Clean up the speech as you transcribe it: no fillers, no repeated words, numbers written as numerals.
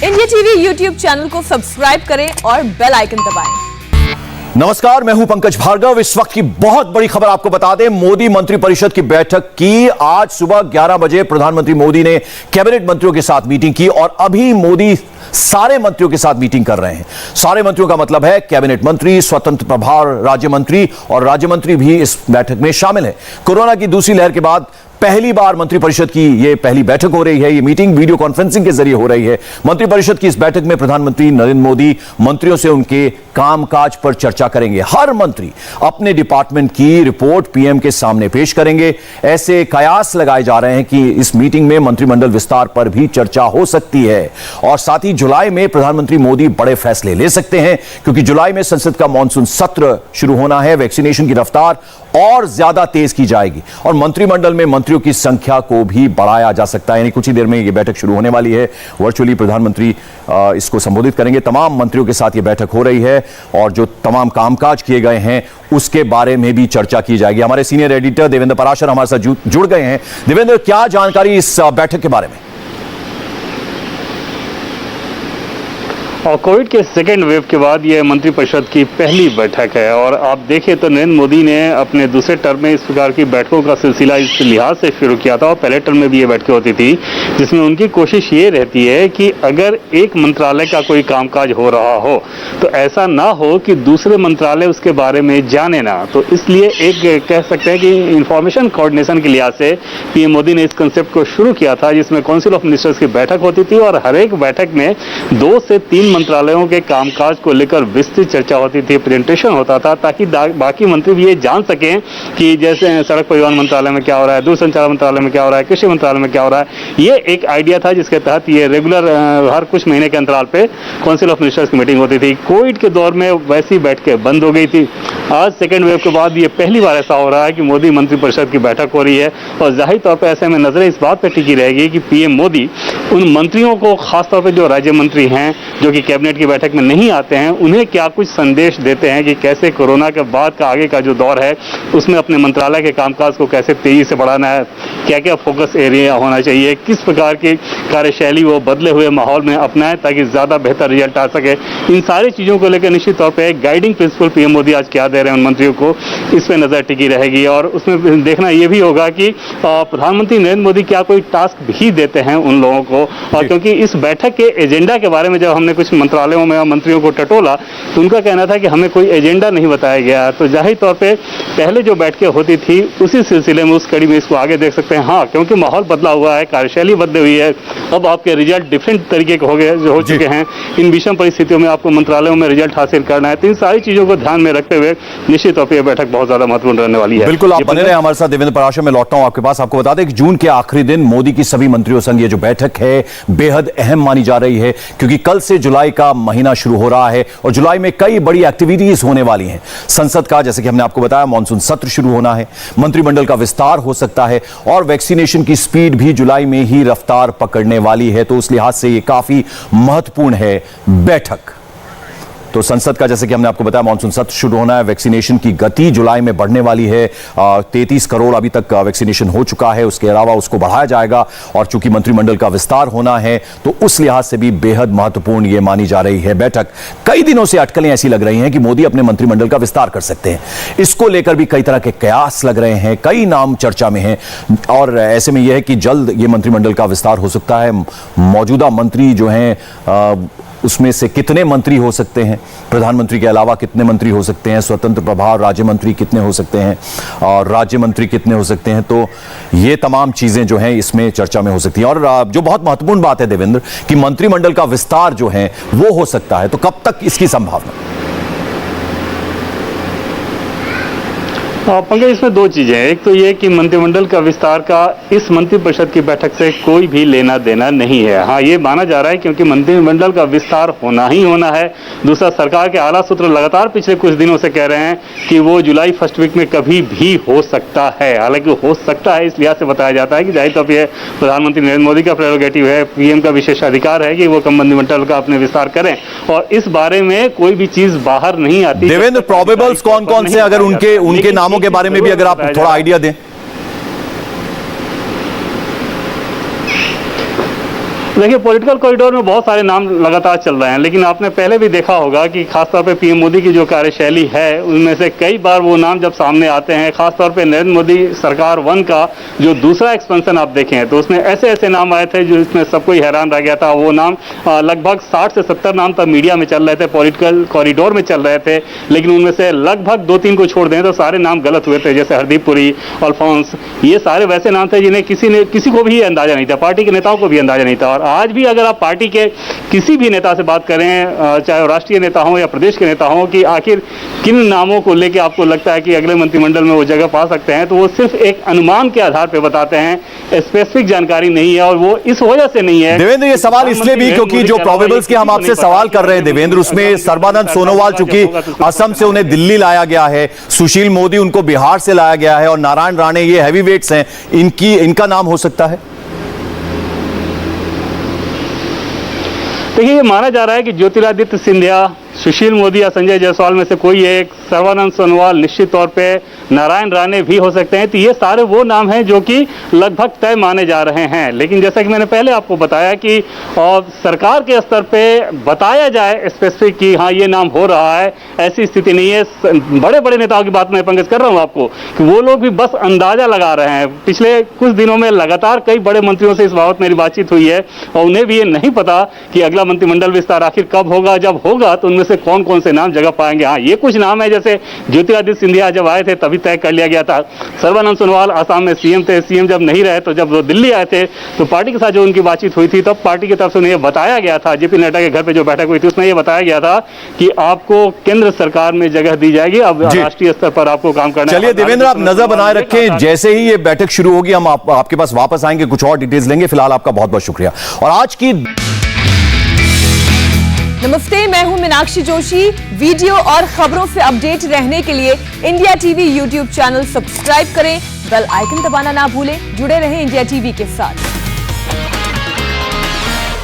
India TV YouTube channel को subscribe करें और बेल आइकन दबाएं। नमस्कार, मैं हूं पंकज भार्गव। इस वक्त की बहुत बड़ी खबर आपको बता दें, मोदी मंत्रिपरिषद की बैठक की आज सुबह 11 बजे प्रधानमंत्री मोदी ने कैबिनेट मंत्रियों के साथ मीटिंग की और अभी मोदी सारे मंत्रियों के साथ मीटिंग कर रहे हैं। सारे मंत्रियों का मतलब है कैबिनेट मंत्री, स्वतंत्र प्रभार राज्य मंत्री और राज्य मंत्री भी इस बैठक में शामिल है। कोरोना की दूसरी लहर के बाद पहली बार मंत्रिपरिषद की यह पहली बैठक हो रही है। यह मीटिंग वीडियो कॉन्फ्रेंसिंग के जरिए हो रही है। मंत्रिपरिषद की इस बैठक में प्रधानमंत्री नरेंद्र मोदी मंत्रियों से उनके कामकाज पर चर्चा करेंगे। हर मंत्री अपने डिपार्टमेंट की रिपोर्ट पीएम के सामने पेश करेंगे। ऐसे कयास लगाए जा रहे हैं कि इस मीटिंग में मंत्रिमंडल विस्तार पर भी चर्चा हो सकती है और साथ ही जुलाई में प्रधानमंत्री मोदी बड़े फैसले ले सकते हैं, क्योंकि जुलाई में संसद का मॉनसून सत्र शुरू होना है। वैक्सीनेशन की रफ्तार और ज्यादा तेज की जाएगी और मंत्रिमंडल में मंत्रियों की संख्या को भी बढ़ाया जा सकता है। यानी कुछ ही देर में यह बैठक शुरू होने वाली है। वर्चुअली प्रधानमंत्री इसको संबोधित करेंगे। तमाम मंत्रियों के साथ यह बैठक हो रही है और जो तमाम कामकाज किए गए हैं उसके बारे में भी चर्चा की जाएगी। हमारे सीनियर एडिटर देवेंद्र पराशर हमारे साथ जुड़ गए हैं। देवेंद्र, क्या जानकारी इस बैठक के बारे में? और कोविड के सेकेंड वेव के बाद ये मंत्रिपरिषद की पहली बैठक है और आप देखें तो नरेंद्र मोदी ने अपने दूसरे टर्म में इस प्रकार की बैठकों का सिलसिला इस लिहाज से शुरू किया था और पहले टर्म में भी ये बैठकें होती थी, जिसमें उनकी कोशिश ये रहती है कि अगर एक मंत्रालय का कोई कामकाज हो रहा हो तो ऐसा ना हो कि दूसरे मंत्रालय उसके बारे में जाने ना। तो इसलिए एक कह सकते हैं कि इंफॉर्मेशन कोऑर्डिनेशन के लिहाज से पीएम मोदी ने इस कंसेप्ट को शुरू किया था, जिसमें काउंसिल ऑफ मिनिस्टर्स की बैठक होती थी और हर एक बैठक में 2 से 3 मंत्रालयों के कामकाज को लेकर विस्तृत चर्चा होती थी, प्रेजेंटेशन होता था, ताकि बाकी मंत्री भी ये जान सकें कि जैसे सड़क परिवहन मंत्रालय में क्या हो रहा है, दूरसंचार मंत्रालय में क्या हो रहा है, कृषि मंत्रालय में क्या हो रहा है। ये एक आइडिया था जिसके तहत ये रेगुलर हर कुछ महीने के अंतराल पे काउंसिल ऑफ मिनिस्टर्स की मीटिंग होती थी। कोविड के दौर में वैसी बैठकें बंद हो गई थी। आज सेकेंड वेव के बाद ये पहली बार ऐसा हो रहा है कि मोदी मंत्रिपरिषद की बैठक हो रही है और जाहिर तौर पर ऐसे में नजरें इस बात पर टिकी रहेगी कि पीएम मोदी उन मंत्रियों को, खासतौर पर जो राज्य मंत्री हैं जो कि कैबिनेट की बैठक में नहीं आते हैं, उन्हें क्या कुछ संदेश देते हैं कि कैसे कोरोना के बाद का आगे का जो दौर है उसमें अपने मंत्रालय के कामकाज को कैसे तेजी से बढ़ाना है, क्या क्या फोकस एरिया होना चाहिए, किस प्रकार की कार्यशैली वो बदले हुए माहौल में अपनाएं ताकि ज्यादा बेहतर रिजल्ट आ सके। इन सारी चीजों को लेकर निश्चित तौर पर एक गाइडिंग प्रिंसिपल पीएम मोदी आज क्या दे रहे हैं उन मंत्रियों को, इस पर नजर टिकी रहेगी। और उसमें देखना यह भी होगा कि प्रधानमंत्री नरेंद्र मोदी क्या कोई टास्क भी देते हैं उन लोगों को। और क्योंकि इस बैठक के एजेंडा के बारे में जब हमने कुछ मंत्रालयों में मंत्रियों को टटोला तो उनका कहना था कि हमें कोई एजेंडा नहीं बताया गया। तो जाहिर तौर पे पहले जो बैठकें होती थी उसी सिलसिले में, उस कड़ी में इसको आगे देख सकते हैं। हाँ, क्योंकि माहौल बदला हुआ है, कार्यशैली बदली हुई है, अब आपके रिजल्ट डिफरेंट तरीके के हो चुके हैं। इन विषम परिस्थितियों में आपको मंत्रालयों में रिजल्ट हासिल करना है। तो इन सारी चीजों को ध्यान में रखते हुए निश्चित तौर पर यह बैठक बहुत ज्यादा महत्वपूर्ण रहने वाली है। बिल्कुल, आप बने रहे हमारे साथ। देवेंद्र पराशर, मैं लौटता हूं आपके पास। आपको बता दें कि जून के आखिरी दिन मोदी की सभी मंत्रियों संग ये जो बैठक है बेहद अहम मानी जा रही है, क्योंकि कल से जुलाई का महीना शुरू हो रहा है और जुलाई में कई बड़ी एक्टिविटीज होने वाली हैं। संसद का, जैसे कि हमने आपको बताया, मॉनसून सत्र शुरू होना है, मंत्रिमंडल का विस्तार हो सकता है और वैक्सीनेशन की स्पीड भी जुलाई में ही रफ्तार पकड़ने वाली है। तो उस लिहाज से यह काफी महत्वपूर्ण है बैठक। तो संसद का, जैसे कि हमने आपको बताया, मॉनसून सत्र शुरू होना है, वैक्सीनेशन की गति जुलाई में बढ़ने वाली है। 33 करोड़ अभी तक वैक्सीनेशन हो चुका है, उसके अलावा उसको बढ़ाया जाएगा और चूंकि मंत्रिमंडल का विस्तार होना है तो उस लिहाज से भी बेहद महत्वपूर्ण यह मानी जा रही है बैठक। कई दिनों से अटकलें ऐसी लग रही हैं कि मोदी अपने मंत्रिमंडल का विस्तार कर सकते हैं। इसको लेकर भी कई तरह के कयास लग रहे हैं, कई नाम चर्चा में हैं और ऐसे में यह है कि जल्द यह मंत्रिमंडल का विस्तार हो सकता है। मौजूदा मंत्री जो हैं उसमें से कितने मंत्री हो सकते हैं, प्रधानमंत्री के अलावा कितने मंत्री हो सकते हैं, स्वतंत्र प्रभार राज्य मंत्री कितने हो सकते हैं और राज्य मंत्री कितने हो सकते हैं, तो ये तमाम चीजें जो हैं इसमें चर्चा में हो सकती हैं। और जो बहुत महत्वपूर्ण बात है देवेंद्र, कि मंत्रिमंडल का विस्तार जो है वो हो सकता है, तो कब तक इसकी संभावना? पंकज, इसमें 2 चीजें हैं। एक तो ये कि मंत्रिमंडल का विस्तार का इस मंत्रिपरिषद की बैठक से कोई भी लेना देना नहीं है। हाँ, ये माना जा रहा है क्योंकि मंत्रिमंडल का विस्तार होना ही होना है। दूसरा, सरकार के आला सूत्र लगातार पिछले कुछ दिनों से कह रहे हैं कि वो जुलाई फर्स्ट वीक में कभी भी हो सकता है। हालांकि हो सकता है इस लिहाज से बताया जाता है कि जाहिर तौर पर प्रधानमंत्री नरेंद्र मोदी का प्रेरोगेटिव है, पीएम का विशेषाधिकार है कि वो मंत्रिमंडल का अपने विस्तार करें और इस बारे में कोई भी चीज बाहर नहीं आती। देवेंद्र, प्रोबेबल्स कौन कौन से, अगर उनके नामों के बारे में भी अगर आप थोड़ा आइडिया दें। देखिए, पॉलिटिकल कॉरिडोर में बहुत सारे नाम लगातार चल रहे हैं, लेकिन आपने पहले भी देखा होगा कि खासतौर पे पीएम मोदी की जो कार्यशैली है उनमें से कई बार वो नाम जब सामने आते हैं, खासतौर पे नरेंद्र मोदी सरकार 1 का जो दूसरा एक्सपेंशन आप देखें तो उसमें ऐसे ऐसे नाम आए थे जो इसमें सब कोई हैरान रह गया था। वो नाम लगभग 60 से 70 नाम तब मीडिया में चल रहे थे, पॉलिटिकल कॉरिडोर में चल रहे थे, लेकिन उनमें से लगभग 2-3 को छोड़ दें तो सारे नाम गलत हुए थे, जैसे हरदीप पुरी, अल्फोंस, ये सारे वैसे नाम थे जिन्हें किसी को भी अंदाजा नहीं था, पार्टी के नेताओं को भी अंदाजा नहीं था। और आज भी अगर आप पार्टी के किसी भी नेता से बात करें, चाहे वो राष्ट्रीय नेता हो या प्रदेश के नेता हो, कि आखिर किन नामों को लेकर आपको लगता है कि अगले मंत्रिमंडल में वो जगह पा सकते हैं, तो वो सिर्फ एक अनुमान के आधार पर बताते हैं, स्पेसिफिक जानकारी नहीं है। और वो इस वजह से नहीं है देवेंद्र, ये सवाल इसलिए भी क्योंकि जो प्रोबेबल्स के हम आपसे सवाल कर रहे हैं देवेंद्र, उसमें सर्बानंद सोनोवाल चूंकि असम से उन्हें दिल्ली लाया गया है, सुशील मोदी उनको बिहार से लाया गया है और नारायण राणे ये हैवी वेट्स हैं, इनका नाम हो सकता है। देखिए, ये माना जा रहा है कि ज्योतिरादित्य सिंधिया, सुशील मोदी या संजय जायसवाल में से कोई एक, सर्बानंद सोनोवाल, निश्चित तौर पे नारायण राणे भी हो सकते हैं। तो ये सारे वो नाम हैं जो कि लगभग तय माने जा रहे हैं। लेकिन जैसा कि मैंने पहले आपको बताया कि सरकार के स्तर पे बताया जाए स्पेसिफिक कि हाँ ये नाम हो रहा है, ऐसी स्थिति नहीं है। बड़े बड़े नेताओं की बात मैं पंकज कर रहा हूँ आपको कि वो लोग भी बस अंदाजा लगा रहे हैं। पिछले कुछ दिनों में लगातार कई बड़े मंत्रियों से इस बाबत मेरी बातचीत हुई है और उन्हें भी ये नहीं पता कि अगला मंत्रिमंडल विस्तार आखिर कब होगा, जब होगा तो उनमें से कौन कौन से नाम जगह पाएंगे। हाँ, ये कुछ नाम है, जैसे ज्योतिरादित्य सिंधिया जब आए थे तभी तय कर लिया गया था। सर्बानंद सोनोवाल आसाम में सीएम थे, सीएम जब नहीं रहे तो जब वो दिल्ली आए थे तो पार्टी के साथ जो उनकी बातचीत हुई थी तब पार्टी की तरफ से उन्हें बताया गया था, जेपी नड्डा के घर पे जो बैठक हुई थी उसमें यह बताया गया था कि आपको केंद्र सरकार में जगह दी जाएगी, अब राष्ट्रीय स्तर पर आपको काम करना है। चलिए देवेंद्र, आप नजर बनाए रखें, जैसे ही ये बैठक शुरू होगी हम आपके पास वापस आएंगे, कुछ और डिटेल्स लेंगे। फिलहाल आपका बहुत बहुत शुक्रिया। और आज की नमस्ते, मैं हूं मीनाक्षी जोशी। वीडियो और खबरों से अपडेट रहने के लिए India TV YouTube channel subscribe करें, बेल आइकन दबाना ना भूलें। जुड़े रहें इंडिया टीवी के साथ।